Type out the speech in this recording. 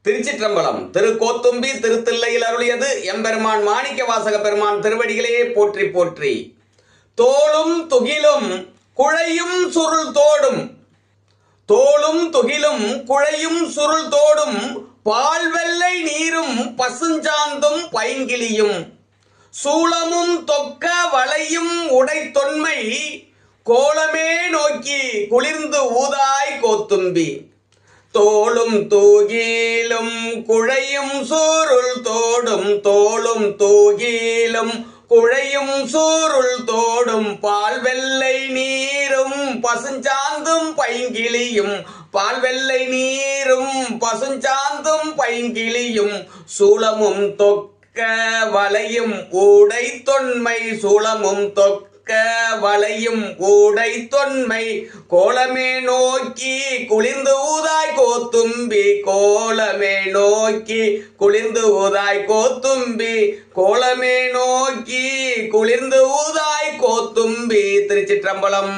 திருச்சிற்றம்பலம். திருக்கோத்தும்பி திருத்தில்லையில் அருளியது எம்பெருமான் மாணிக்க வாசக பெருமான் திருவடிகளே போற்றி போற்றி. தோளும் துகிலும் குழையும் சுருள் தோடும், தோளும் துகிலும் குழையும் சுருள் தோடும், பால் வெள்ளை நீரும் பசுஞ்சாந்தும் பைங்கிளியும், சூளமும் தொக்க வளையும் உடை தொன்மை, கோலமே நோக்கி குளிர்ந்து ஊதாய் கோத்தும்பி. தோளும் தூகிலும் குழையும் சூருள் தோடும், தோளும் தூகிலும் குழையும் சூருள் தோடும், பால் வெள்ளை நீரும் பசுஞ்சாந்தும் பைங்கிளியும், பால் வெள்ளை நீரும் பசுஞ்சாந்தும் பைங்கிளியும், சூளமும் தொக்க வளையும் ஊடை தொன்மை, சூளமும் தொக்க வளையும் ஊடை தொன்மை, கோலமே நோக்கி குளிர்ந்து ஊதாய் கோத்தும்பி, கோலமே நோக்கி குளிர்ந்து ஊதாய் கோத்தும்பி, கோலமே நோக்கி குளிர்ந்து ஊதாய் கோத்தும்பி. திருச்சிற்றம்பலம்.